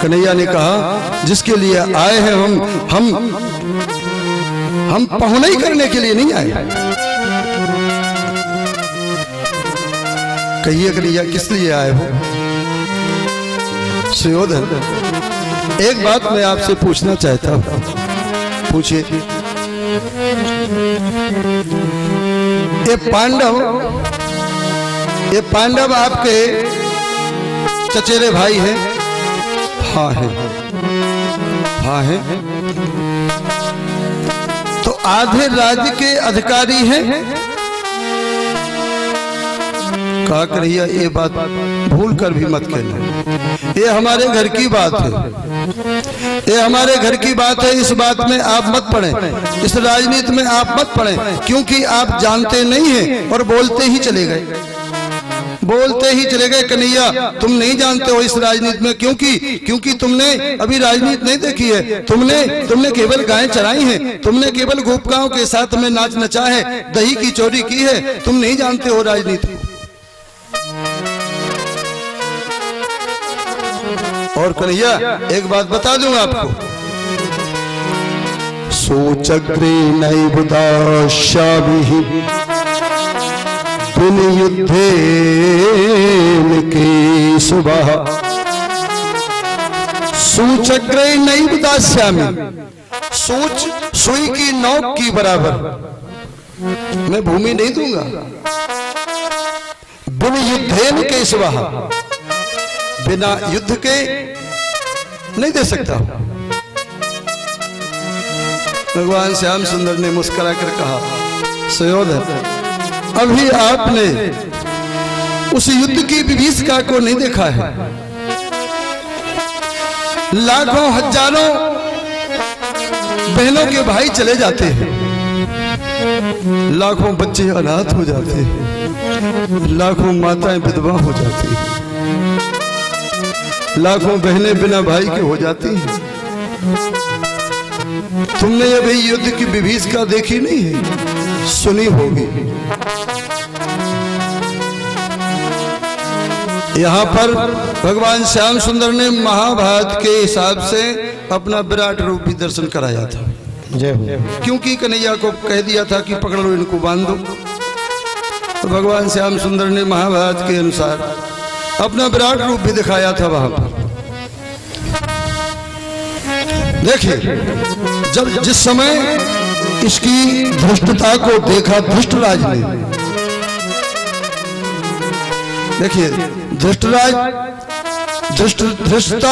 कन्हैया ने कहा जिसके लिए आए हैं हम पहुनाई करने के लिए नहीं आए। कहिए कन्हैया किस लिए आए हो? सुयोधन, एक बात मैं आपसे पूछना चाहता हूं। पूछिए। ये पांडव आपके चचेरे भाई हैं? हाँ है, हाँ है। तो आधे राज्य के अधिकारी हैं? कहा कन्हैया ये बात भूल कर भी मत कहना, ये हमारे घर की बात है, ये हमारे घर की बात है। इस बात में आप मत पड़े, इस राजनीति में आप मत पड़े, क्योंकि आप जानते नहीं हैं और बोलते ही चले गए, बोलते ही चले गए। कन्हैया तुम नहीं जानते हो इस राजनीति में, क्योंकि तुमने अभी राजनीति नहीं देखी है। तुमने केवल गायें चराई हैं, तुमने केवल गोपिकाओं के साथ में नाच नचा है, दही की चोरी की है। तुम नहीं जानते हो राजनीति। और कन्हैया एक बात बता दूं आपको, सोचग्रे नैबुदास्यामिः युद्धेन केशवः। सूचग्रे नैबुदास्यामि, सूच सुई की नोक की बराबर मैं भूमि नहीं दूंगा। बिन युद्धेन केशवः, बिना युद्ध के नहीं दे सकता। भगवान श्याम सुंदर ने मुस्कुरा कर कहा, सुयोधन अभी आपने उस युद्ध की विभीषिका को नहीं देखा है। लाखों हजारों बहनों के भाई चले जाते हैं, लाखों बच्चे अनाथ हो जाते हैं, लाखों माताएं विधवा हो जाती हैं, लाखों बहनें बिना भाई के हो जाती हैं। तुमने अभी युद्ध की विभीषिका देखी नहीं है, सुनी होगी। यहाँ पर भगवान श्याम सुंदर ने महाभारत के हिसाब से अपना विराट रूप भी दर्शन कराया था। क्योंकि कन्हैया को कह दिया था कि पकड़ लो इनको, बांध दो। तो भगवान श्याम सुंदर ने महाभारत के अनुसार अपना विराट रूप भी दिखाया था वहां पर। देखिए, जब जिस समय इसकी धृष्टता को देखा धृष्टराज ने, देखिए धृष्टता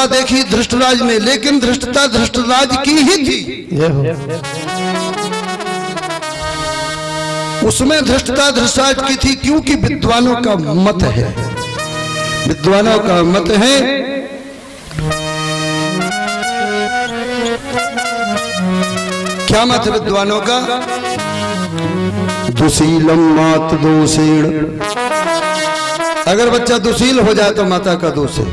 देखी धृष्टराज ने, लेकिन धृष्टता धृष्टराज की ही थी। उसमें धृष्टता धृष्टराज की थी, क्योंकि विद्वानों का मत है, विद्वानों का मत है क्या मत है विद्वानों का? दुशीलम मात दोषेण, अगर बच्चा दुशील हो जाए तो माता का दोष है।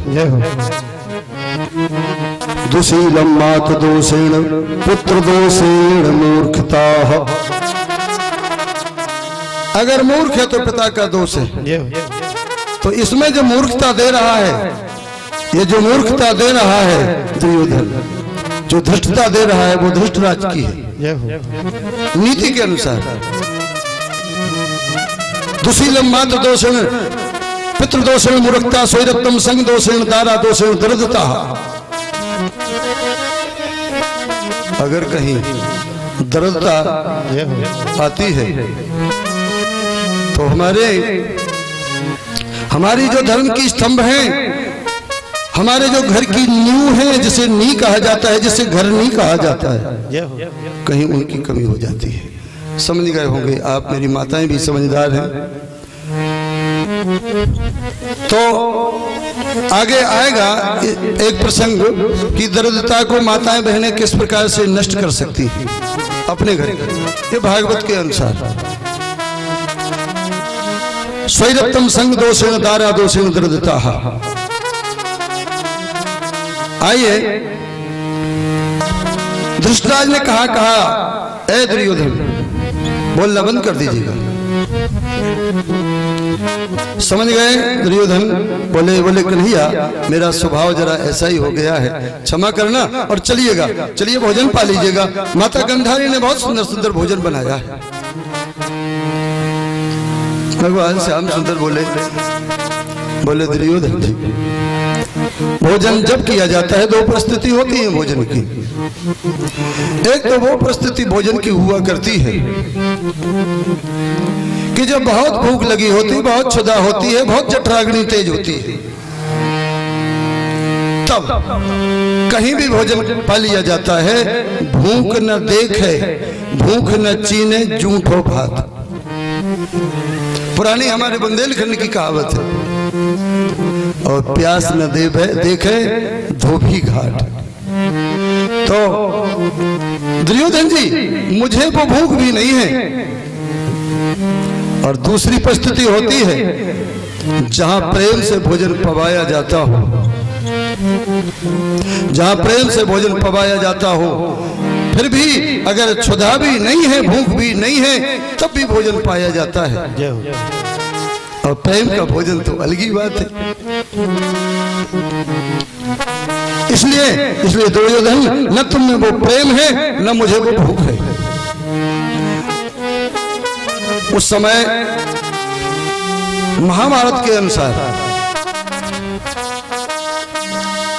दुशीलम मात दोषेण पुत्र दोषेण मूर्खता, अगर मूर्ख है तो पिता का दोष है। तो इसमें जो मूर्खता दे रहा है, ये जो मूर्खता दे रहा है दुर्योधन, जो धृष्टता दे रहा है वो धृष्टराज की है नीति के अनुसार। दुशीलम मात्र दोषेण पितृदोषेण मूर्खता, स्वैरत्तम संग दोषेण दारा दोषेण दरिद्रता। अगर कहीं दरिद्रता आती है तो हमारी जो धर्म की स्तंभ हैं, हमारे जो घर की नींव है, जिसे नी कहा जाता है, जिसे घर नहीं कहा जाता है, कहीं उनकी कमी हो जाती है। समझ गए होंगे आप, मेरी माताएं भी समझदार हैं। तो आगे आएगा एक प्रसंग कि दरिद्रता को माताएं बहनें किस प्रकार से नष्ट कर सकती हैं अपने घर, ये भागवत के अनुसार। स्वैरत्तम संग दोषेण दारा दोषेण दरिद्रता। आइए, धृष्टराज ने कहा ए दुर्योधन, बोलना बंद कर दीजिएगा। समझ गए दुर्योधन? बोले कन्हैया मेरा स्वभाव जरा ऐसा ही हो गया है, क्षमा करना और चलिएगा, चलिए भोजन पा लीजिएगा। माता गांधारी ने बहुत सुंदर सुंदर भोजन बनाया है। भगवान श्याम सुंदर बोले दुर्योधन जी, भोजन जब किया जाता है दो परिस्थिति होती है भोजन की। एक तो वो परिस्थिति भोजन की हुआ करती है कि जब बहुत भूख लगी होती, बहुत क्षुधा होती है, बहुत जठराग्नि तेज होती है, तब कहीं भी भोजन पा लिया जाता है। भूख न देखे, भूख न चीने, जूठो भात, पुरानी हमारे बुंदेलखंड की कहावत है। और प्यास न देखे धोबी घाट। तो दुर्योधन जी मुझे वो भूख भी नहीं है। और दूसरी परिस्थिति होती है जहां प्रेम से भोजन पवाया जाता हो, जहां प्रेम से भोजन पवाया जाता हो, फिर भी अगर क्षुधा भी नहीं है, भूख भी नहीं है, तब भी भोजन पाया जाता है। और प्रेम का भोजन तो अलग ही बात है। इसलिए दुर्योधन, न तुम में वो प्रेम है, न मुझे वो भूख है। उस समय महाभारत के अनुसार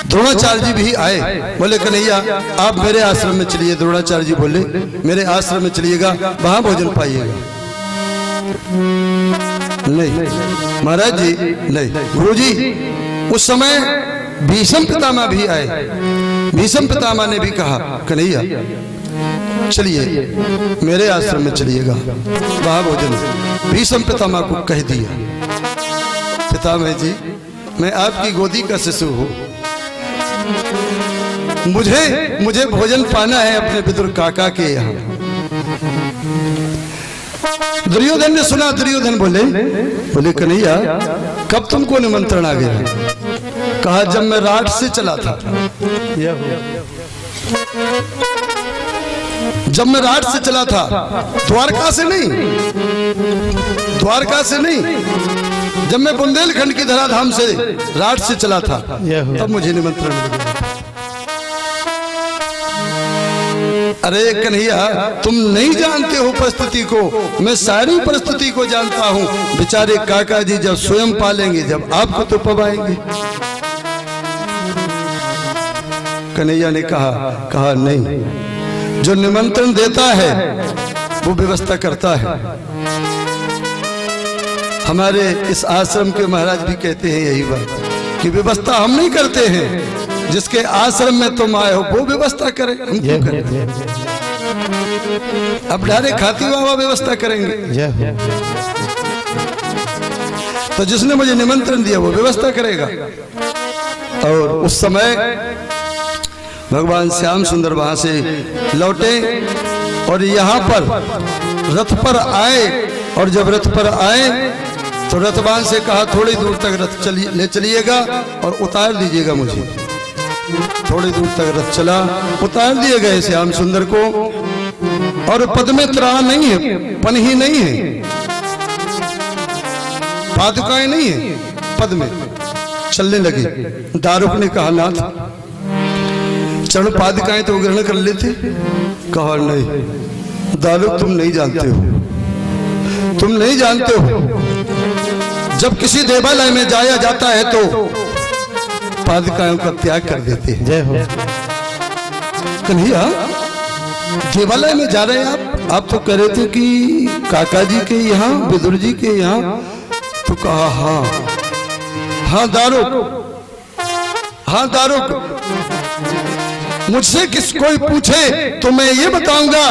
द्रोणाचार्य जी भी आए। बोले कन्हैया आप मेरे आश्रम में चलिए। द्रोणाचार्य जी बोले मेरे आश्रम में चलिएगा, वहां भोजन पाइएगा। नहीं महाराज जी नहीं। गुरु जी उस समय भीष्म पितामह भी आए। भीष्म पितामह ने भी कहा कन्हैया चलिए मेरे आश्रम में चलिएगा, वहां भोजन। भीष्म पितामह को कह दिया पितामह जी मैं आपकी गोदी का शिशु हूं, मुझे भोजन पाना है अपने विदुर काका के यहाँ। दुर्योधन ने सुना। दुर्योधन बोले कन्हैया कब तुमको निमंत्रण आ गया? कहा जब मैं राठ से चला था। जब मैं राठ से चला था, द्वारका से नहीं, द्वारका से नहीं, जब मैं बुंदेलखंड की धराधाम से राठ से चला था तब मुझे निमंत्रण मिल गया। अरे कन्हैया तुम नहीं जानते हो परिस्थिति को, मैं सारी परिस्थिति को जानता हूं। बेचारे काका जी जब स्वयं पालेंगे, जब आपको तो पवाएंगे। कन्हैया ने कहा नहीं, जो निमंत्रण देता है वो व्यवस्था करता है। हमारे इस आश्रम के महाराज भी कहते हैं यही बात कि व्यवस्था हम नहीं करते हैं, जिसके आश्रम में तुम आए हो वो व्यवस्था करे, हम क्यों करें? अब डायरेक्ट खाती बाबा व्यवस्था करेंगे। तो जिसने मुझे निमंत्रण दिया वो व्यवस्था करेगा। और उस समय भगवान श्याम सुंदर वहां से लौटे और यहाँ पर रथ पर आए। और जब रथ पर आए तो रथवान से कहा थोड़ी दूर तक रथ ले चलिएगा और उतार दीजिएगा मुझे। थोड़ी दूर तक रथ चला, उतार दिए गए श्याम सुंदर को। और पद में त्राण नहीं है, पनही नहीं है, पादुकाएं नहीं है, पद में चलने लगे। दारुक ने कहा नाथ चरण पादुकाएं तो ग्रहण कर लेते। कहा नहीं दारुक तुम नहीं जानते हो, तुम नहीं जानते हो। जब किसी देवालय में जाया जाता है तो पादुकाओं का त्याग कर देते हैं। जय हो। कन्हैया देवालय में जा रहे हैं आप तो कह रहे थे कि काका जी के यहाँ, विदुर जी के यहाँ। तो कहा हाँ दारुक, हाँ दारुक, मुझसे किस कोई पूछे तो मैं ये बताऊंगा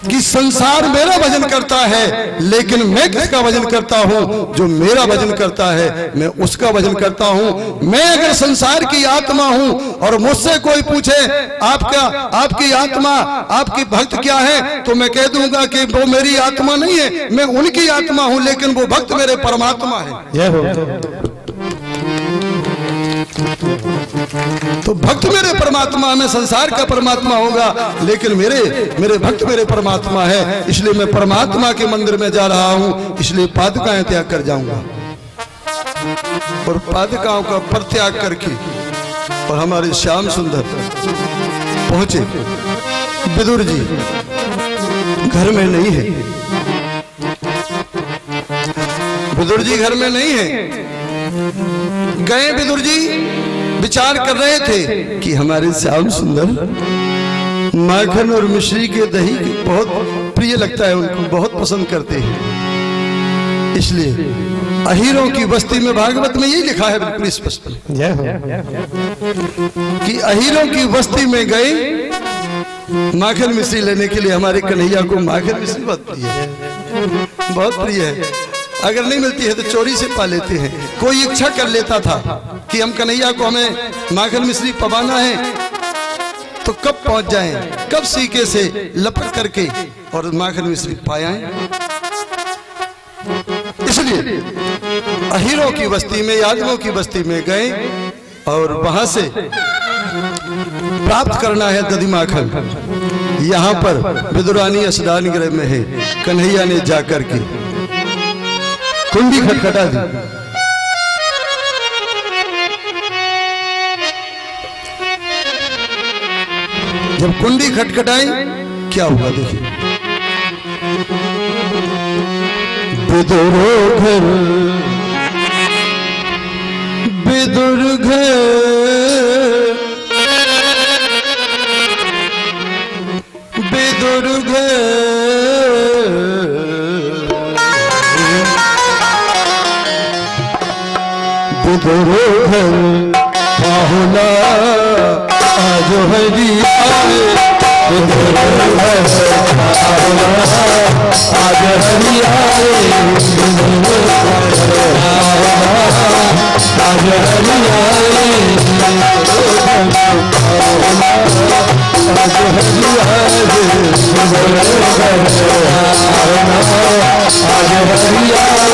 कि संसार मेरा भजन करता है, लेकिन मैं किसका भजन करता हूं? जो मेरा भजन करता है मैं उसका भजन करता हूं। मैं अगर संसार की आत्मा हूं और मुझसे कोई पूछे आपकी आत्मा, आपकी भक्त क्या है, तो मैं कह दूंगा कि वो मेरी आत्मा नहीं है, मैं उनकी आत्मा हूं, लेकिन वो भक्त मेरे परमात्मा है। तो भक्त मेरे परमात्मा, मैं संसार का परमात्मा होगा, लेकिन मेरे भक्त मेरे परमात्मा है, इसलिए मैं परमात्मा के मंदिर में जा रहा हूं, इसलिए पादुकाएं त्याग कर जाऊंगा। और पादुकाओं का परित्याग करके और हमारे श्याम सुंदर पहुंचे। विदुर जी घर में नहीं है, विदुर जी घर में नहीं है। गए विदुर जी, विचार कर रहे थे कि हमारे श्याम सुंदर माखन और मिश्री के दही बहुत प्रिय लगता है उनको, बहुत पसंद करते हैं। इसलिए अहीरों की बस्ती में, भागवत में यही लिखा है बिल्कुल स्पष्ट कि अहीरों की बस्ती में गए माखन मिश्री लेने के लिए। हमारे कन्हैया को माखन मिश्री बहुत प्रिय है, बहुत प्रिय है। अगर नहीं मिलती है तो चोरी से पा लेते हैं। कोई इच्छा कर लेता था कि हम कन्हैया को, हमें माखन मिश्री पवाना है, तो कब पहुंच जाएं, कब सीके से लपट करके और माखन मिश्री पाएं। इसलिए अहीरों की बस्ती में, यादवों की बस्ती में गए और वहां से प्राप्त करना है दधी माखन। यहाँ पर विदुरानी स्नान गृह में है। कन्हैया ने जाकर के कुंडी खटखटा दी। जब कुंडी खटखटाई, क्या हुआ देखिए। विदुर घर, विदुर घर, विदुर घर, विदुर घर पाहुना आज हरी आए। विदुर घर पाहुना आज हरी आए। विदुर घर पाहुना आज हरी आए। आज हरी आए। विदुर घर पाहुना आज हरी आए।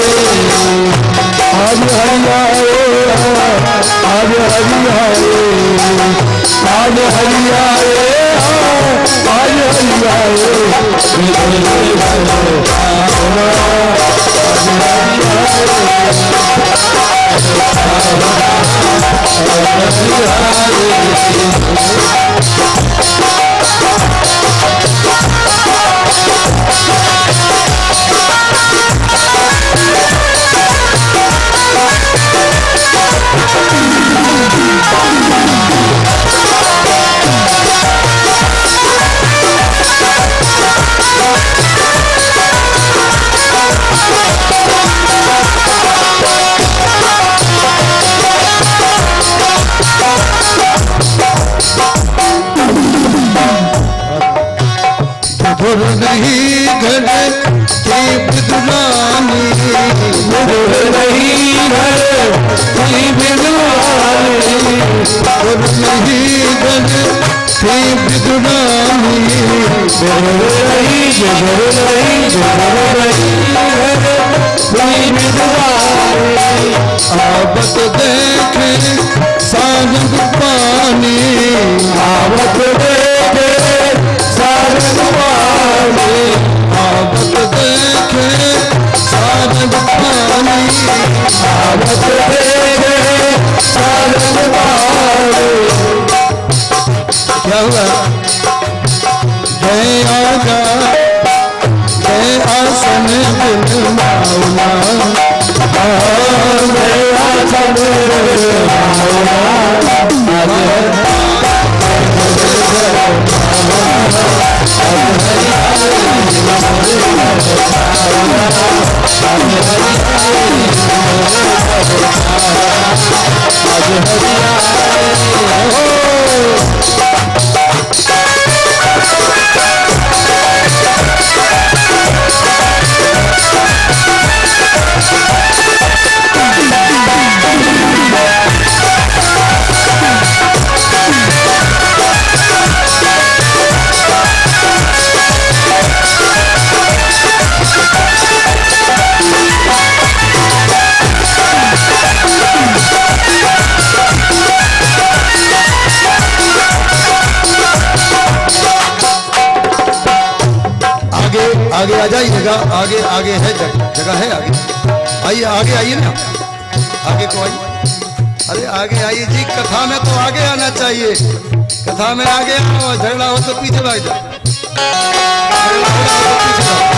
आज हरि आए, आज हरि आए, आज हरि आए, आज हरि नहीं घर की विदुरानी, नहीं घर की विदुरानी, नहीं घर की विदुरानी, आवत देखे सारंग पानी, आवत देखे सारंग पानी, आवत देखे सारंग पानी, आवत देखे सारंग पानी। क्या हुआ? जय आगा जय आसन दिल माउला, जय आसन दिल माउला। आगे आ जाइएगा, आगे आगे है जगह है आगे, आइए आगे आइए ना, आगे को आइए। अरे आगे आइए जी, कथा में तो आगे आना चाहिए, कथा में आगे आओ, झगड़ा हो तो पीछे भाग जाओ, झगड़ा हो तो पीछे भाग।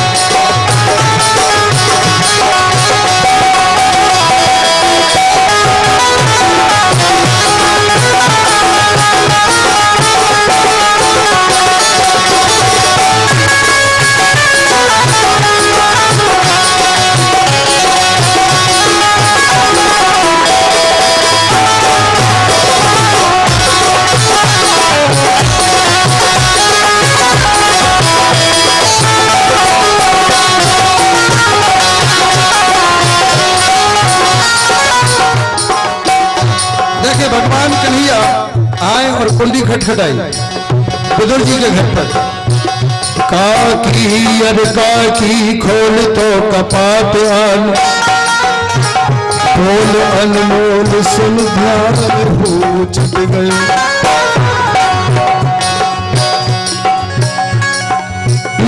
भगवान कन्हैया आए और कुंडी खटखटाई विदुर जी के घर पर। काकी अरे काकी खोल तो कपाट आन, बोल अनमोल सुन ध्यान हो छट गए।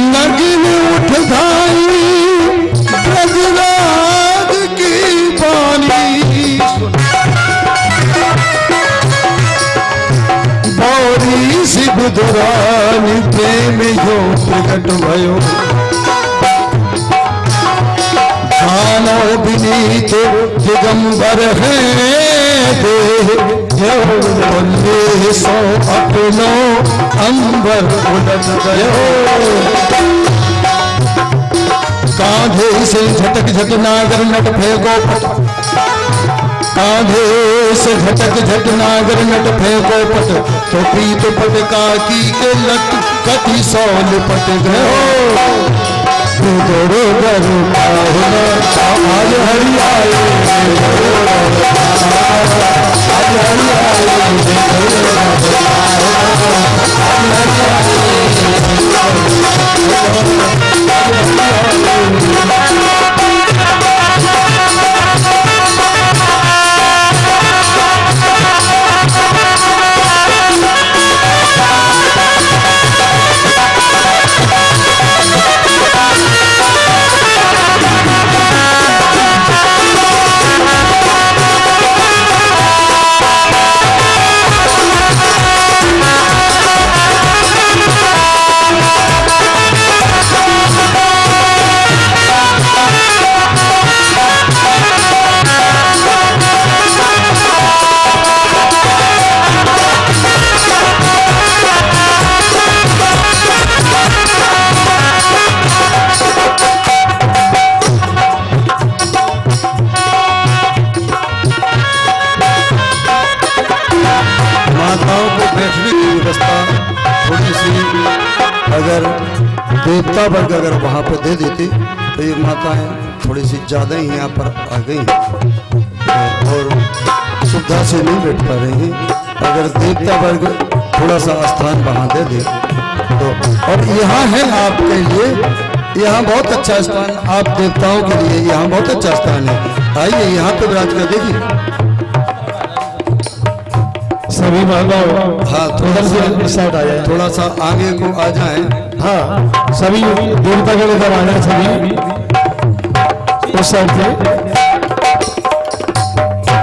नगिन उठ धाई ब्रजराज की पानी, बुधुरानी प्रेम यो प्रकट भयो। खानो विनीत दिगंबर है दे सो अपनो अंबर उलट गयो। कांधे से झटक झट नागर नट फेंको, कांधे से झटक झट नागर नट फेंको पट, तो प्रीत पट काकी के लट कति सौल पट गयो। आज हरियाए आज अगर देवता वर्ग अगर वहाँ पे दे देते तो ये माताएं थोड़ी सी ज़्यादा ही यहाँ पर आ गई और सुविधा से नहीं बैठ पा रही हैं। अगर देवता वर्ग थोड़ा सा स्थान वहाँ दे दे तो, और यहाँ है आपके लिए, यहाँ बहुत अच्छा स्थान आप देवताओं के लिए, यहाँ बहुत अच्छा स्थान है। आइए यहाँ पे विराज कर देखिए सभी मानव। हाँ थोड़ा सा आगे को आ जाए। हाँ सभी देवता के लेकर आ जाए, सभी उस साइड से,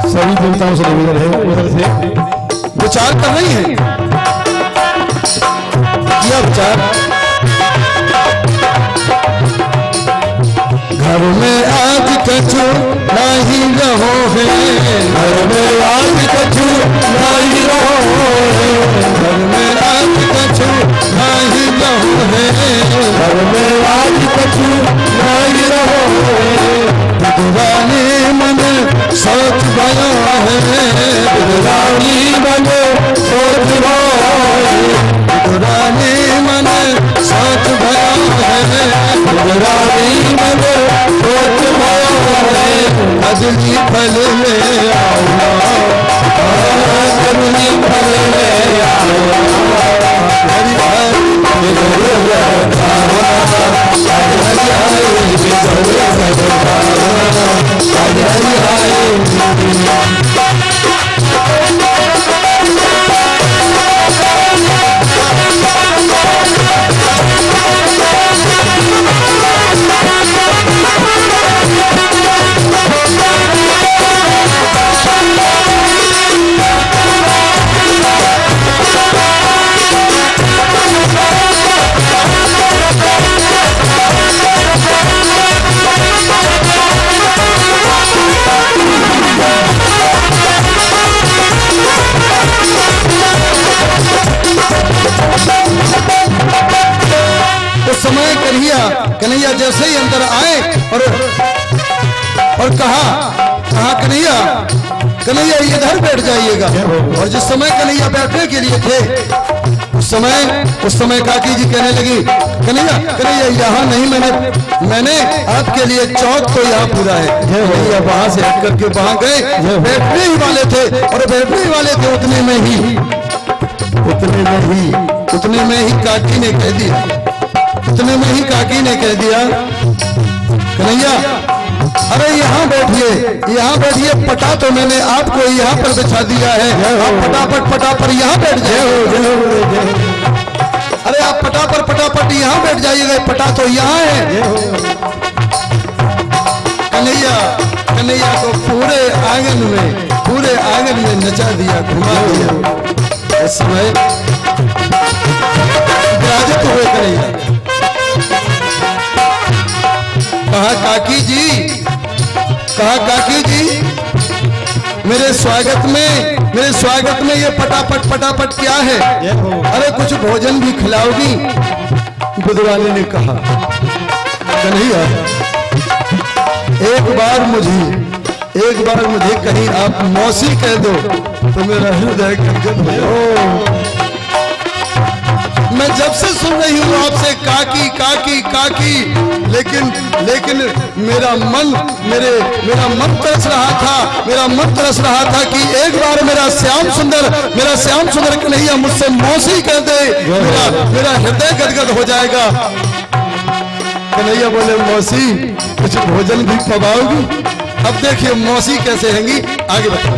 सभी देवताओं से निवेदन है उधर से विचार कर रही है। क्या विचार? घर में आज कछु नहीं रहो है, घर में आज कछु नहीं रहो है, घर में आज कछु नहीं रहो है, घर में आज कछु नहीं रहो है। विधवानी मन सोच भयो है, विधवानी मन सोच भयो है, विधवानी मन सोच भयो है, विधवानी मन सोच भयो है। कदली फल में आओ जैसे ही अंदर आए और कहा कन्हैया कन्हैया इधर बैठ जाइएगा। और जिस समय कन्हैया बैठने के लिए थे उस समय काकी जी कहने लगी कन्हैया यहाँ नहीं, मैंने आपके लिए चौथ तो यहाँ पूरा है। कन्हैया वहां से हट करके वहां गए, बैठने ही वाले थे और बैठने ही वाले थे उतने में ही काकी ने कह दिया कन्हैया अरे यहाँ बैठिए पटा तो मैंने आपको यहाँ पर बिछा दिया है, आप फटाफट यहाँ बैठ जाए। अरे आप फटाफट यहाँ बैठ जाइएगा, पटा तो यहाँ है। कन्हैया को पूरे आंगन में नचा दिया, घुमा दिया। इस समय विराजित हुए कन्हैया। कहा काकी जी मेरे स्वागत में ये फटाफट क्या है? अरे कुछ भोजन भी खिलाओगी? बुधवाली ने कहा कन्हैया एक बार मुझे कहीं आप मौसी कह दो तो मेरा हृदय गदगद हो। मैं जब से सुन रही हूँ आपसे काकी लेकिन मेरा मन तरस रहा था कि एक बार मेरा श्याम सुंदर कन्हैया मुझसे मौसी कह दे, मेरा हृदय गदगद हो जाएगा। कन्हैया बोले मौसी कुछ भोजन भी पवाओगी? अब देखिए मौसी कैसे हैंगी, आगे बताओ।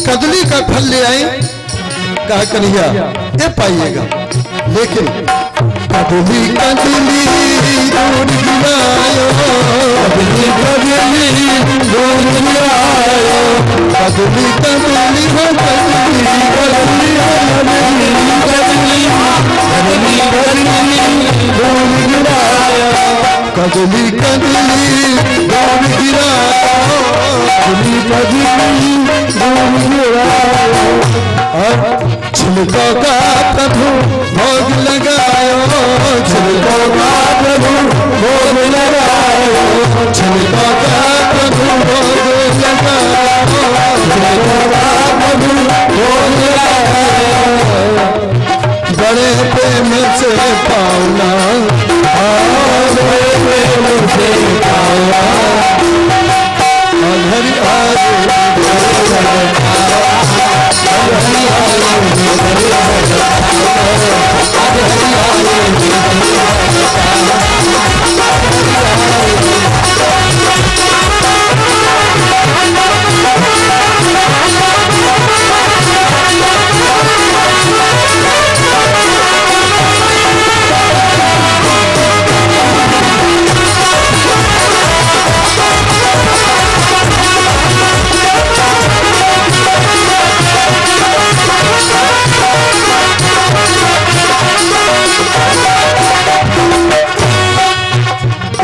कदली का फल ले आए, कहा कन्हैया ये पाइएगा, लेकिन कदली दूध गिरायो, कदली दूध गिरायो, कदली हो कदली और छिलकों का प्रभु भोग लगायो, छिलकों का प्रभु भोग लगायो, छिलकों का प्रभु भोग लगायो, छिलकों का प्रभु भोग लगायो। बड़े प्रेम से पावना, बड़े प्रेम से पावना,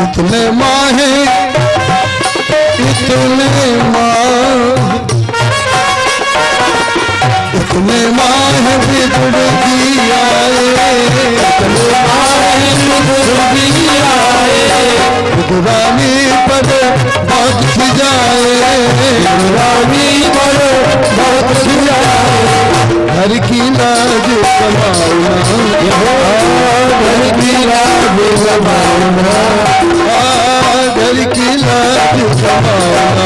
इतने माह बिगड़ दिया, रानी पर बहुत खिजाए, घर की लाज कमाना, घर की लाज कमाना, घर की लाज कमाना,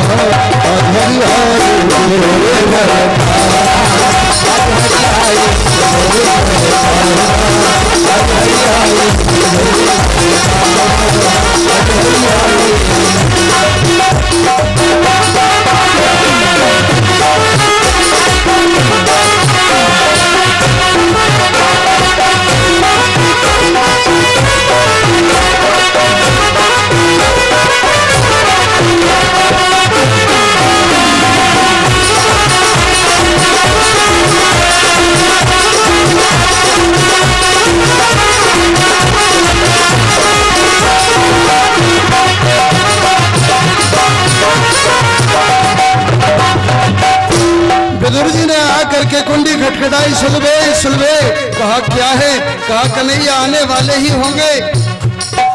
विदाई सुलभे सुलभे। कहा क्या है? कहा कन्हैया आने वाले ही होंगे,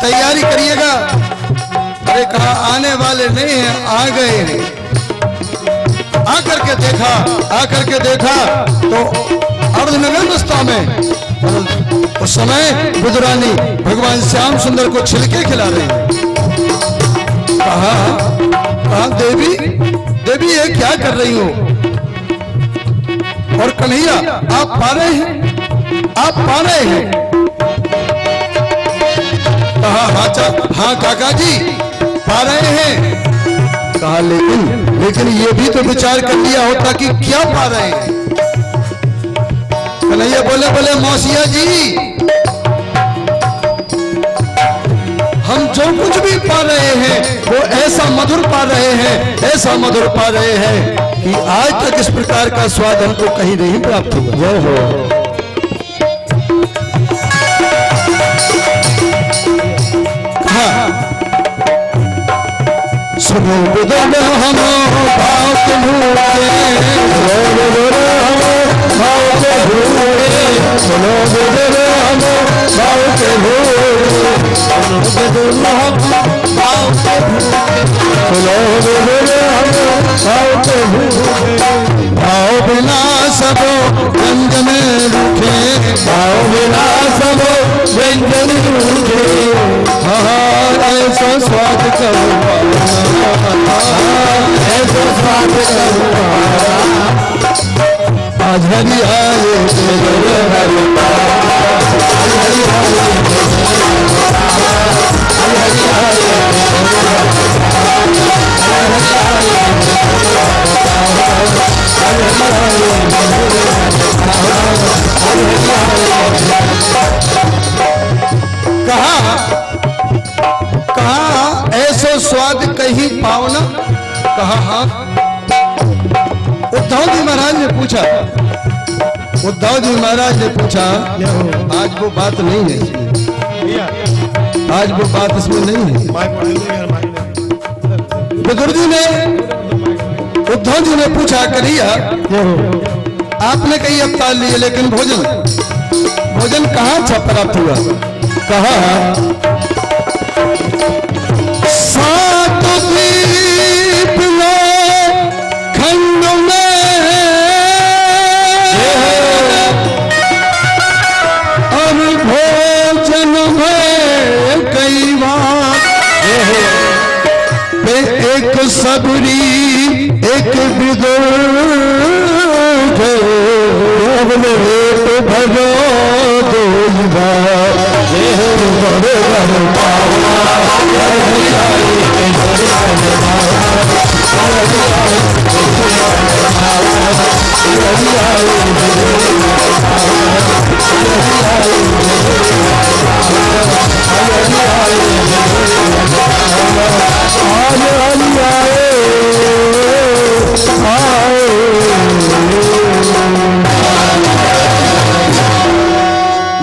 तैयारी करिएगा। अरे कहा आने वाले नहीं हैं, आ गए हैं। आकर के देखा तो अर्धनग्न में उस समय विदुरानी भगवान श्याम सुंदर को छिलके खिला रही है। कहा देवी देवी ये क्या कर रही हो? और कन्हैया आप पा रहे हैं, आप पा रहे हैं? कहा हाँ काका जी पा रहे हैं। कहा लेकिन ये भी तो विचार कर लिया होता कि क्या पा रहे हैं। कन्हैया बोले मौसिया जी हम जो कुछ भी पा रहे हैं वो ऐसा मधुर पा रहे हैं, ऐसा मधुर पा रहे हैं कि आज तक इस प्रकार का स्वाद हमको कहीं नहीं प्राप्त हुआ। जय हो। सुनो बुदन हम भाव के भूखे, सुनो बुदन हम भाव के भूखे, सुनो बुदन हम भाव के भूखे, सुनो बुदन हम भाव के भूखे, सुनो बुदन हम भाव के भूखे। भाव बिना सब व्यंजन रूखे, भाव बिना सब व्यंजन रूखे। ऐसा स्वाद करूँगा, ऐसा स्वाद करूँगा। आज हरि आए कहा ऐसो स्वाद कहीं पावना। कहा हाँ। उद्धव जी महाराज ने पूछा, आज वो बात नहीं है, आज वो बात इसमें नहीं है। विदुर जी ने उद्धव जी ने पूछा कन्हैया आपने कई अवतार लिए लेकिन भोजन कहाँ अच्छा प्राप्त हुआ? कहा सात दीप खंड में और भोजन में कई बार एक सबरी एक विदुर भजो दो बार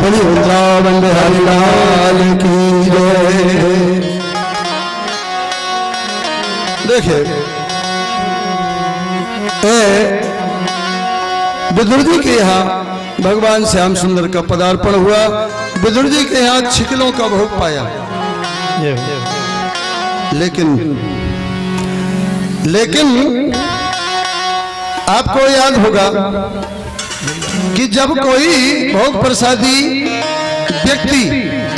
बड़ी वृंदावन हरि लाल की जय। देखिए विदुर जी के यहाँ भगवान श्याम सुंदर का पदार्पण हुआ। विदुर जी के यहाँ छिकलों का भोग पाया, लेकिन आपको याद होगा कि जब कोई भोग प्रसादी व्यक्ति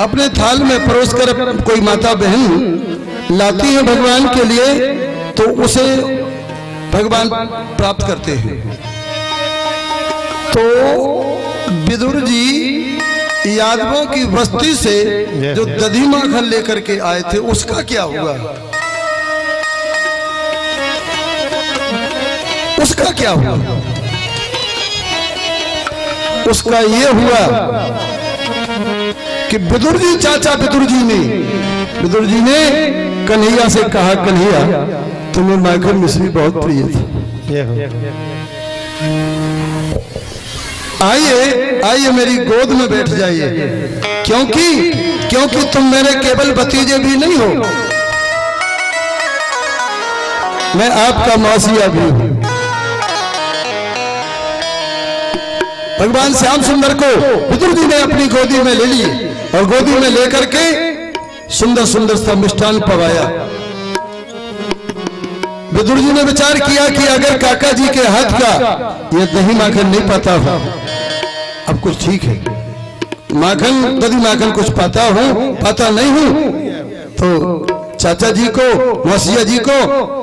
अपने थाल में परोस कर कोई माता बहन लाती है भगवान के लिए तो उसे भगवान प्राप्त करते हैं। तो विदुर जी यादवों की बस्ती से जो दधी माखन लेकर के आए थे उसका क्या हुआ? उसका क्या हुआ? उसका ये हुआ कि विदुर जी चाचा विदुर जी ने कन्हैया से कहा कन्हैया तुम्हें माखन मिश्री बहुत प्रिय थी, आइए मेरी गोद में बैठ जाइए, क्योंकि तुम मेरे केवल भतीजे भी नहीं हो, मैं आपका मौसिया भी हूं। भगवान श्याम सुंदर को विदुर जी ने अपनी गोदी में ले लिए और गोदी में लेकर के सुंदर सुंदर सा मिष्ठान पवाया। विदुर जी ने विचार किया कि अगर काका जी के हाथ का ये दही माखन नहीं पाता हो, अब कुछ ठीक है, माखन दही माखन कुछ पाता नहीं हूं तो चाचा जी को मौसिया जी को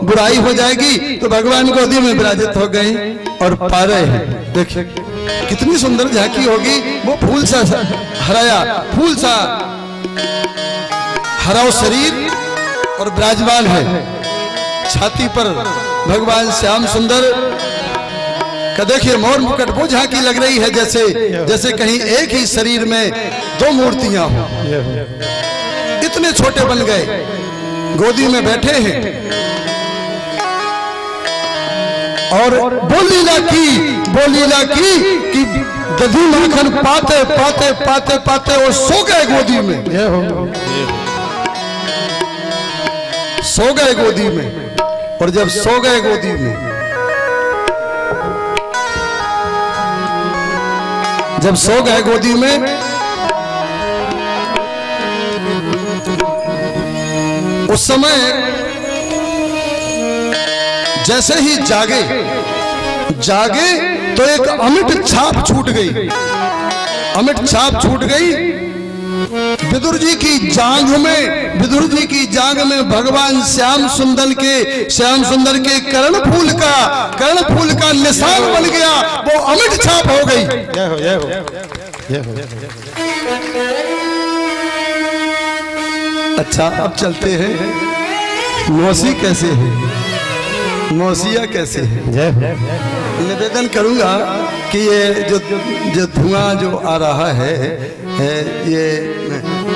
बुराई हो जाएगी। तो भगवान गोदी में विराजित हो गए और पा रहे हैं। देखिए कितनी सुंदर झांकी होगी। वो फूल सा हराया, फूल सा हराओ शरीर और विराजमान है छाती पर भगवान श्याम सुंदर का। देखिए मोर मुकुट वो झांकी लग रही है जैसे कहीं एक ही शरीर में दो मूर्तियां हो। इतने छोटे बन गए, गोदी में बैठे हैं और बोलीला की कि दही माखन पाते पाते पाते पाते वो सो गए गोदी में, सो गए गोदी में। और जब सो गए गोदी में, जब सो गए गोदी में, उस समय जैसे ही जागे तो एक अमिट छाप छूट गई, अमिट छाप छूट गई विदुर जी की जांघ में भगवान श्याम सुंदर के कर्ण फूल का निशान बन गया। वो अमिट छाप हो गई। अच्छा अब चलते हैं, मौसी कैसे है, मौसिया कैसे है। निवेदन करूंगा कि ये जो धुआं जो आ रहा है ये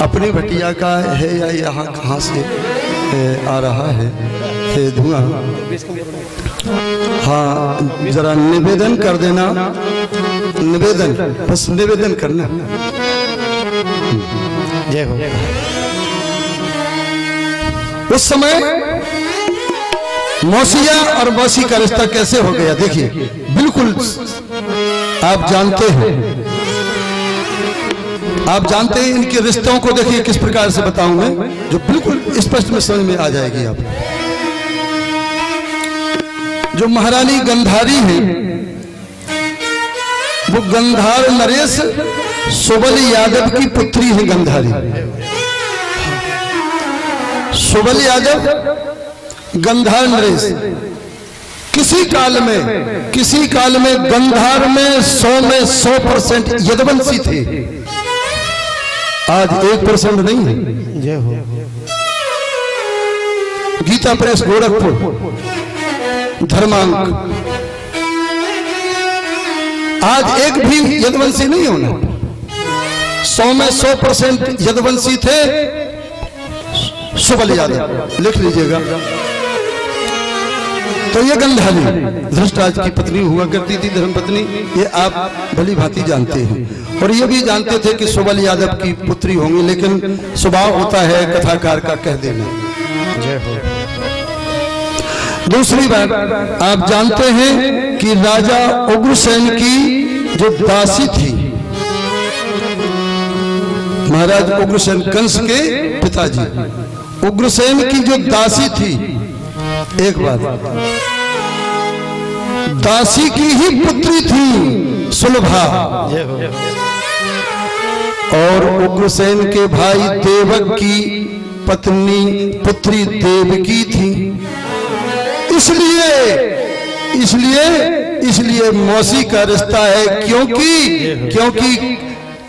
अपनी भटिया का है या यहाँ कहाँ से आ रहा है ये धुआं। हाँ जरा निवेदन कर देना, निवेदन, बस निवेदन करना। जय हो। उस समय मौसिया और मौसी का रिश्ता कैसे हो गया देखिए, बिल्कुल आप जानते हैं इनके रिश्तों को। देखिए किस प्रकार से बताऊं मैं, जो बिल्कुल स्पष्ट में समझ में आ जाएगी आप। जो महारानी गंधारी है वो गंधार नरेश सुबल यादव की पुत्री है। गंधारी सुबल यादव गंधार नरेश किसी काल में गंधार में 100% यदुवंशी थे। आज 1% नहीं है। जय हो। गीता प्रेस गोरखपुर धर्मांक, आज एक भी यदुवंशी नहीं होना। 100% यदुवंशी थे सुबल यादव, लिख लीजिएगा। तो ये गंधारी धृष्टराज की पत्नी हुआ करती थी, धर्मपत्नी, ये आप भली भांति जानते हैं। और ये भी जानते थे कि सुबल यादव की पुत्री होंगी, लेकिन स्वभाव होता है कथाकार का कह देना। दूसरी बात आप जानते हैं कि राजा उग्रसेन की जो दासी थी, महाराज उग्रसेन कंस के पिताजी, उग्रसेन की जो दासी थी, एक बात दासी की ही पुत्री थी सुलभा, और उग्रसेन के भाई देवक की पुत्री देवकी थी। इसलिए मौसी का रिश्ता है, क्योंकि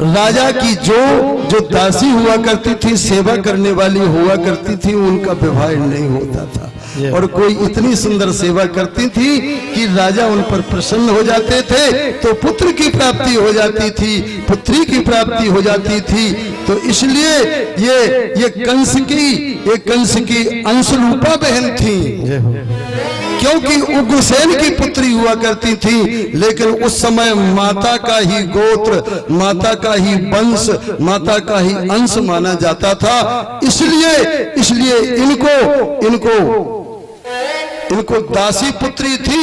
राजा की जो दासी हुआ करती थी, सेवा करने वाली हुआ करती थी, उनका विवाह नहीं होता था। और कोई इतनी सुंदर सेवा करती थी कि राजा उन पर प्रसन्न हो जाते थे, तो पुत्र की प्राप्ति हो जाती थी, पुत्री की प्राप्ति हो जाती थी। तो इसलिए ये कंस की अंशरूपा बहन थी, क्योंकि उग्रसेन की पुत्री हुआ करती थी। लेकिन उस समय माता का ही गोत्र, माता का ही वंश, माता का ही अंश माना जाता था। इसलिए इनको दासी पुत्री थी,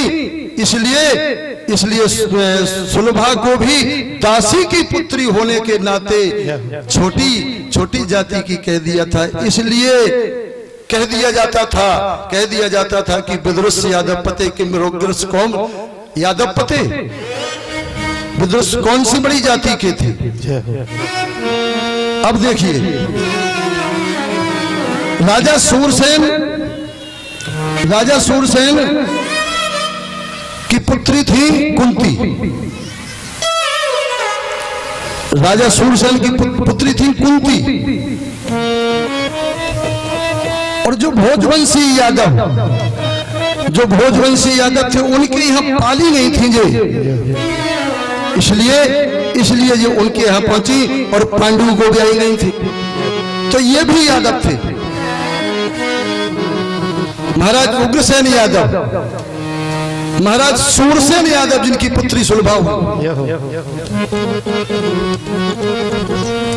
इसलिए सुलभा को भी दासी की पुत्री होने के नाते छोटी छोटी जाति की कह दिया था। इसलिए कह दिया जाता था कि विदुरस यादव पते कि मृगरस कौन यादव पते। विदुरस कौन सी बड़ी जाति के थे। अब देखिए, राजा सूरसेन की पुत्री थी कुंती। राजा सूरसेन की पुत्री थी कुंती। और जो भोजवंशी यादव थे उनके यहाँ पाली नहीं थी जे, इसलिए ये उनके यहाँ पहुंची और पांडु को ब्याही नहीं थी। तो ये भी यादव थे। महाराज उग्रसेन यादव, महाराज सूरसेन यादव जिनकी पुत्री सुलभा हुई,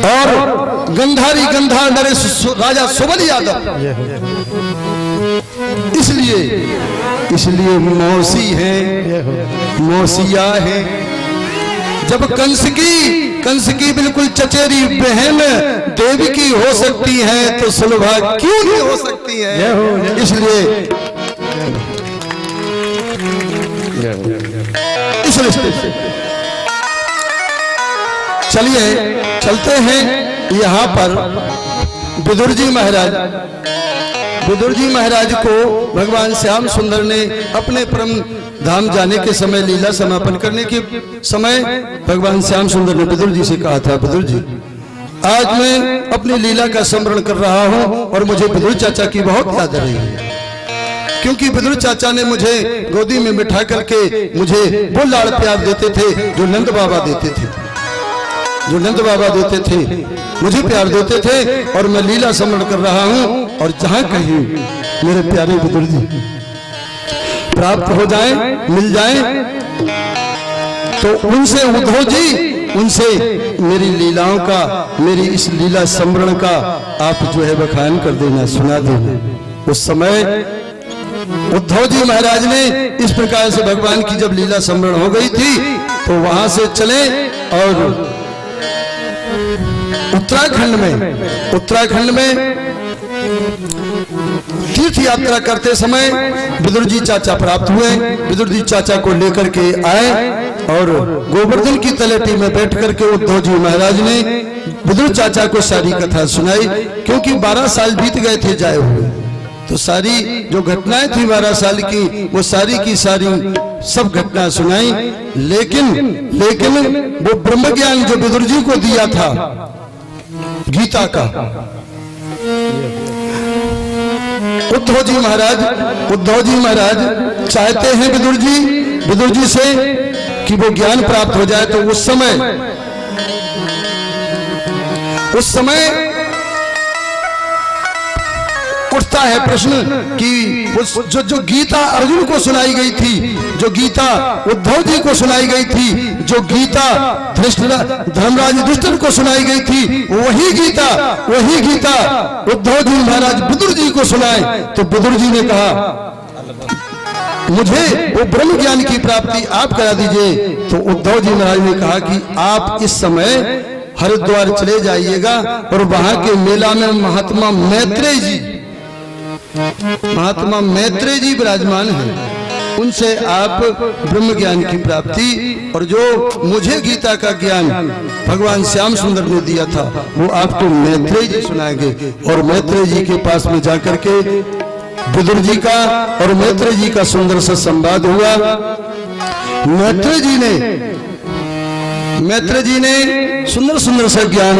और गंधारी गंधार नरेश राजा सुबल यादव। इसलिए मौसी है, मौसिया है। जब कंस की बिल्कुल चचेरी बहन देवकी हो सकती है तो सुलभा क्यों नहीं हो सकती है। इसलिए चलिए चलते हैं यहाँ पर। विदुर जी महाराज को भगवान श्याम सुंदर ने अपने परम धाम जाने के समय, लीला समापन करने के समय, भगवान श्याम सुंदर ने विदुर जी से कहा था, विदुर जी आज मैं अपनी लीला का स्मरण कर रहा हूँ और मुझे विदुर चाचा की बहुत याद आ रही है। क्योंकि विदुर चाचा ने मुझे गोदी में बिठा करके मुझे वो लाड़ प्यार देते थे जो नंद बाबा देते थे, मुझे प्यार देते थे। और मैं लीला स्मरण कर रहा हूँ, और जहाँ कहीं मेरे प्यारे विदुर जी प्राप्त हो जाए, मिल जाए, तो उनसे उद्धव जी, उनसे मेरी लीलाओं का, मेरी इस लीला स्मरण का आप जो है बखान कर देना, सुना देना। उस समय उद्धव जी महाराज ने इस प्रकार से भगवान की जब लीला स्मरण हो गई थी तो वहां से चले और उत्तराखंड में तीर्थ यात्रा करते समय विदुर जी चाचा प्राप्त हुए। विदुर जी चाचा को लेकर के आए और गोवर्धन की तलेटी में बैठ करके उद्धव जी महाराज ने विदुर चाचा को सारी कथा सुनाई। क्योंकि 12 साल बीत गए थे जाए हुए, तो सारी जो घटनाएं थी 12 साल की, वो सारी की सारी सब घटना सुनाई। लेकिन वो ब्रह्म ज्ञान जो विदुर जी को दिया था गीता का, उद्धव जी महाराज चाहते हैं विदुर जी से कि वो ज्ञान प्राप्त हो जाए। तो उस समय उठता है प्रश्न कि जो गीता अर्जुन को सुनाई गई थी, जो गीता उद्धव जी को सुनाई गई थी, जो गीता धर्मराज युधिष्ठिर को सुनाई गई थी, वही गीता उद्धव जी महाराज विदुर जी को सुनाए। तो विदुर जी ने कहा मुझे वो ब्रह्म ज्ञान की प्राप्ति आप करा दीजिए। तो उद्धव जी महाराज ने कहा कि आप इस समय हरिद्वार चले जाइएगा और वहां के मेला में महात्मा मैत्रेय जी विराजमान हैं, उनसे आप ब्रह्म ज्ञान की प्राप्ति और जो मुझे गीता का ज्ञान भगवान श्याम सुंदर ने दिया था वो आपको मैत्रेय जी सुनाएंगे। और मैत्रेय जी के पास में जाकर के विदुर जी का और मैत्रेय जी का सुंदर सा संवाद हुआ। मैत्रेय जी ने सुंदर सा ज्ञान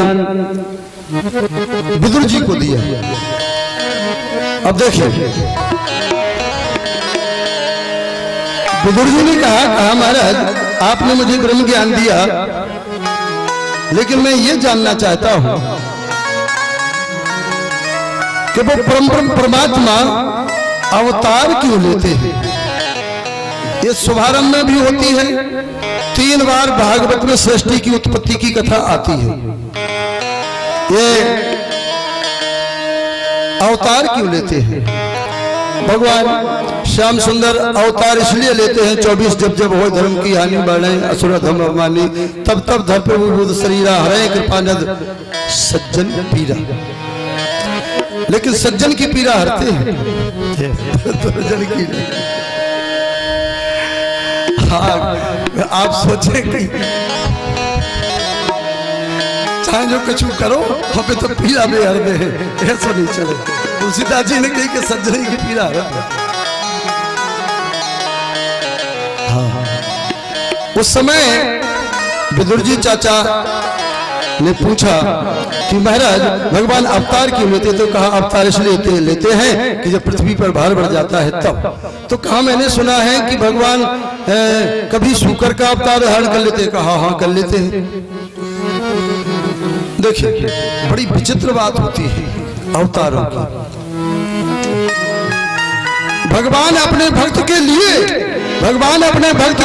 विदुर जी को दिया। अब देखिए विदुर जी ने कहा महाराज आपने मुझे ब्रह्म ज्ञान दिया, लेकिन मैं ये जानना चाहता हूं कि वो परमात्मा अवतार क्यों लेते हैं। ये शुभारंभ में भी होती है, 3 बार भागवत में सृष्टि की उत्पत्ति की कथा आती है। ये अवतार क्यों लेते हैं भगवान? श्याम सुंदर अवतार इसलिए लेते हैं 24 जब हो धर्म की हानि बढ़े असुर धर्म अभिमानी तब धर बुध शरीरा हरे कृपानद सज्जन पीरा। लेकिन सज्जन की पीड़ा हरते हैं दुर्जन की नहीं। हाँ, आप सोचे कि चाहे जो कुछ करो हमें तो पीड़ा में हर दे, ऐसा नहीं चले। तुलसीदास जी ने कही कि सज्जन की पीड़ा हर। हाँ, उस समय विदुर जी चाचा ने पूछा कि महाराज भगवान अवतार क्यों लेते? तो कहा अवतार इसलिए लेते हैं कि जब पृथ्वी पर भार बढ़ जाता है तब। तो कहा मैंने सुना है कि भगवान कभी शूकर का अवतार धारण कर लेते। कहा हाँ कर लेते हैं। देखिए बड़ी विचित्र बात होती है अवतारों की। भगवान अपने भक्त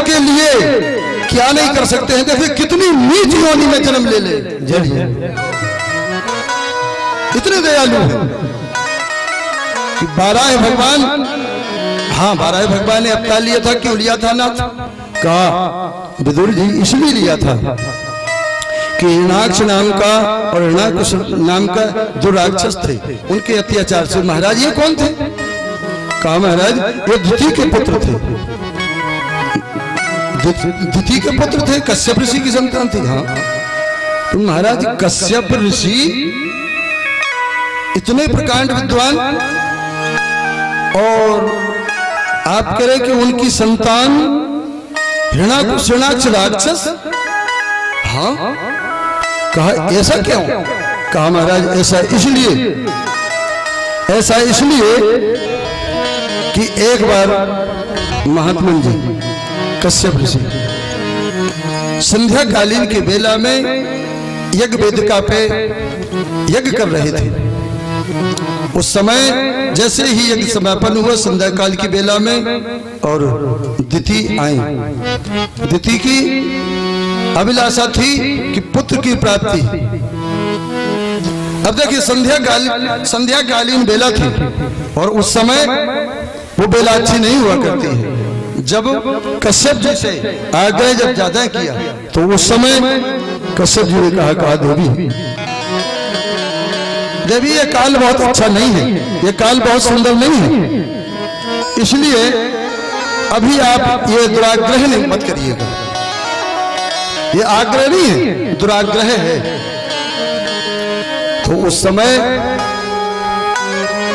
के लिए क्या नहीं कर सकते हैं? देखिए कितनी नीच योनि में जन्म ले इतने दयालु हैं कि 12 भगवान, हाँ 12 भगवान ने अवतार लिया था। क्यों लिया था? ना कहा विदुर जी इसलिए लिया था कि हिरणाक्ष नाम का और हिरणाकुश नाम का जो राक्षस थे उनके अत्याचार से। महाराज ये कौन थे? कहा महाराज ये द्वितीय के पुत्र थे। द्वितीय के पुत्र थे, कश्यप ऋषि की संतान थी। हाँ तो महाराज कश्यप ऋषि इतने प्रकांड विद्वान और आप कह रहे कि उनकी संतान हिरणाक्ष राक्षस। हाँ कहा ऐसा क्यों? कहा महाराज ऐसा इसलिए कि एक बार महात्मन जी कश्यप ऋषि संध्या कालीन के बेला में यज्ञ वेदिका पे यज्ञ कर रहे थे। उस समय जैसे ही यज्ञ समापन हुआ संध्या काल की बेला में और दिति आई। दिति की अभिलाषा थी कि पुत्र की प्राप्ति। अब देखिए संध्या कालीन बेला थी और उस समय वो बेला अच्छी नहीं हुआ करती है। जब कश्यप जी से आगे जब ज्यादा किया तो उस समय कश्यप जी ने कहा देवी ये काल बहुत अच्छा नहीं है, ये काल बहुत सुंदर नहीं है, इसलिए अभी आप ये दुराग्रह नहीं मत करिएगा। ये आग्रह नहीं है, दुराग्रह है। तो उस समय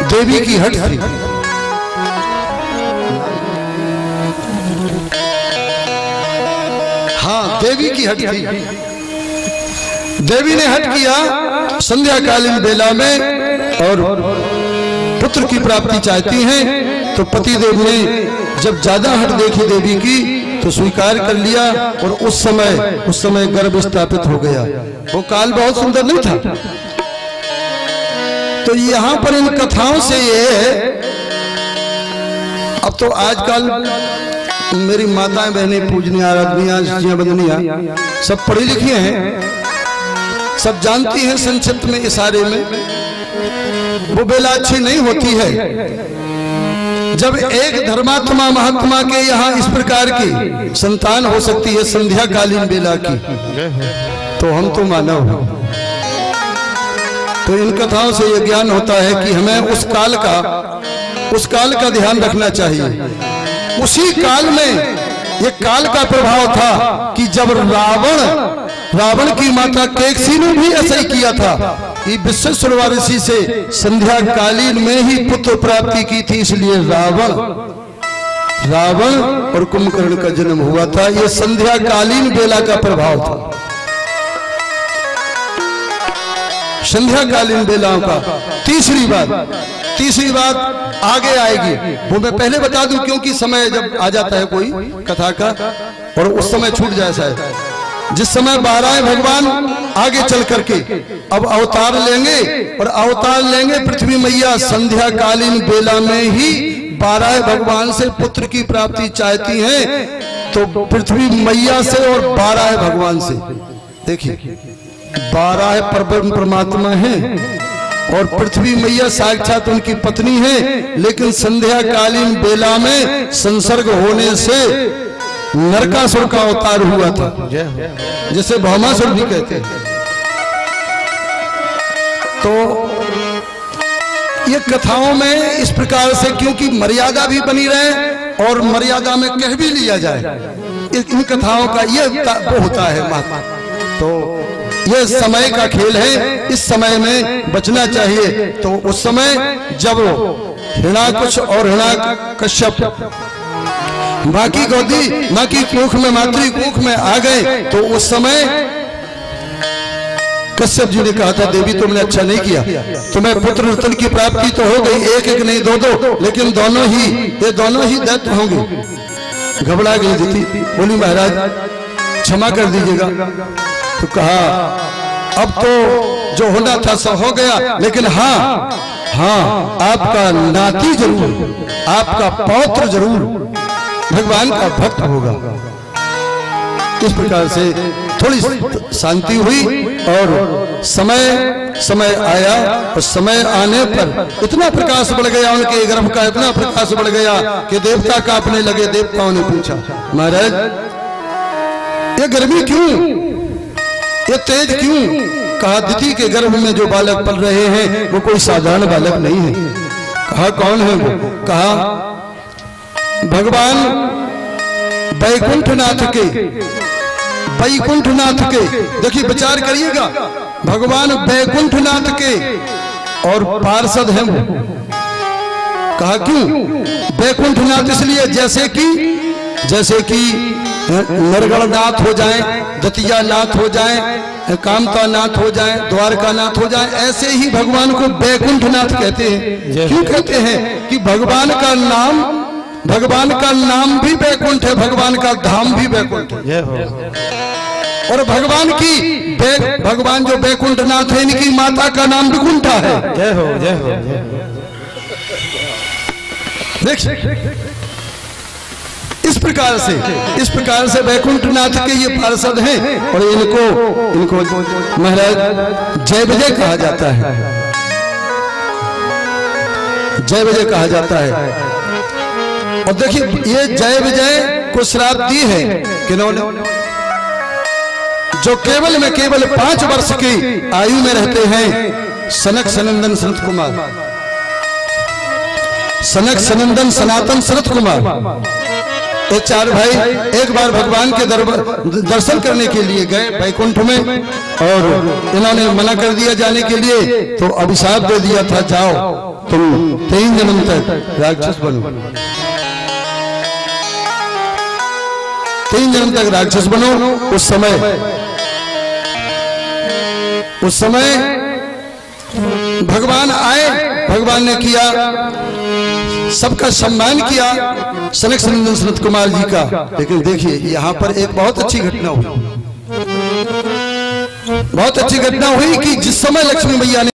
देवी की हट थी। हाँ देवी की हट थी। देवी ने हट किया संध्या कालीन बेला में और पुत्र की प्राप्ति चाहती हैं। तो पति देव ने जब ज्यादा हट देखी देवी की तो स्वीकार कर लिया और उस समय गर्भ स्थापित हो गया। वो काल बहुत सुंदर नहीं था। तो यहाँ पर इन कथाओं से ये है, अब तो आजकल मेरी माताएं बहनें पूजनियां आराधनियां बंदनियां सब पढ़ी लिखी हैं, सब जानती हैं संक्षिप्त में इशारे में। वो बेला अच्छी नहीं होती है जब एक धर्मात्मा महात्मा के यहाँ इस प्रकार की संतान हो सकती है संध्या कालीन बेला की। तो हम तो मानव हैं। तो इन कथाओं से यह ज्ञान होता है कि हमें उस काल का ध्यान रखना चाहिए। उसी काल में ये काल का प्रभाव था कि जब रावण की माता केकसी ने भी ऐसा ही किया था कि विश्वेश्वर ऋषि से संध्या कालीन में ही पुत्र प्राप्ति की थी। इसलिए रावण और कुंभकर्ण का जन्म हुआ था। ये संध्या कालीन बेला का प्रभाव था। संध्या कालीन बेलाओं का तीसरी बात आगे आएगी, वो मैं पहले बता दूं क्योंकि समय जब आ जाता है कोई कथा का और उस समय छूट जाए शायद। जिस समय 12 भगवान आगे चल करके अब अवतार लेंगे और अवतार लेंगे पृथ्वी मैया संध्या कालीन बेला में ही 12 भगवान से पुत्र की प्राप्ति चाहती हैं। तो पृथ्वी मैया से और 12 भगवान से, देखिए 12 परब्रह्म परमात्मा हैं और पृथ्वी मैया साक्षात उनकी पत्नी है, लेकिन संध्या कालीन बेला में संसर्ग होने से नरकासुर का अवतार हुआ था, जिसे भौमासुर भी कहते हैं। तो ये कथाओं में इस प्रकार से, क्योंकि मर्यादा भी बनी रहे और मर्यादा में कह भी लिया जाए, इन कथाओं का ये वो होता है महत्व। तो ये समय का खेल है, इस समय में बचना चाहिए। तो उस समय जब हिरण्याकुश और हिरण्यकश्यप माँ की गोदी, माँ की कुख में, मातृ कुख में आ गए, तो उस समय कश्यप जी ने कहा था, देवी तुमने अच्छा नहीं किया, तुम्हें पुत्र रत्न की प्राप्ति तो हो गई, एक एक नहीं दो दो, लेकिन ये दोनों ही दैत्य होंगे। घबरा गई दिति, बोली महाराज क्षमा कर दीजिएगा। तो कहा अब तो जो होना था सब हो गया, लेकिन हाँ आपका नाती जरूर, आपका पौत्र जरूर भगवान का भक्त होगा। इस प्रकार से थोड़ी शांति हुई और समय आया, और समय आने पर इतना प्रकाश बढ़ गया उनके गर्भ का, इतना प्रकाश बढ़ गया कि देवता कांपने लगे। देवताओं ने पूछा, महाराज ये गर्मी क्यों, ये तेज क्यों? कहा दिति के गर्भ में जो बालक पल रहे हैं वो कोई साधारण बालक नहीं है। कहा कौन है वो? कहा भगवान वैकुंठनाथ के, देखिए विचार करिएगा, भगवान वैकुंठनाथ के और पार्षद हैं वो। कहा क्यों? वैकुंठनाथ इसलिए जैसे कि नरगढ़नाथ हो जाए, दतिया नाथ हो जाए, कामता नाथ हो जाए, द्वारका नाथ हो जाए, ऐसे ही भगवान को वैकुंठनाथ कहते हैं। क्यों कहते हैं? कि भगवान का नाम भी वैकुंठ है, भगवान का धाम भी वैकुंठ है। और भगवान जो वैकुंठनाथ है, इनकी माता का नाम भी कुंठा है। जय हो जय हो। इस प्रकार से वैकुंठनाथ के ये पार्षद हैं, और इनको महाराज जय विजय कहा जाता है, जय विजय कहा जाता है। और देखिए ये जय विजय को श्राप दी है किन्होंने? जो केवल 5 वर्ष की आयु में रहते हैं, सनक सनंदन सनत कुमार, सनक सनंदन सनातन सनत कुमार। ये 4 भाई एक बार भगवान के दर्शन करने के लिए गए वैकुंठ में, और इन्होंने मना कर दिया जाने के लिए, तो अभिशाप दे दिया था, जाओ तुम 3 जन्म तक राक्षस बनो, 3 जन्म तक राक्षस बनो। उस समय भगवान आए, भगवान ने किया, सबका सम्मान किया सनक सनंदन सनत कुमार जी का। लेकिन देखिए यहाँ पर एक बहुत अच्छी घटना हुई, कि जिस समय लक्ष्मी मैया ने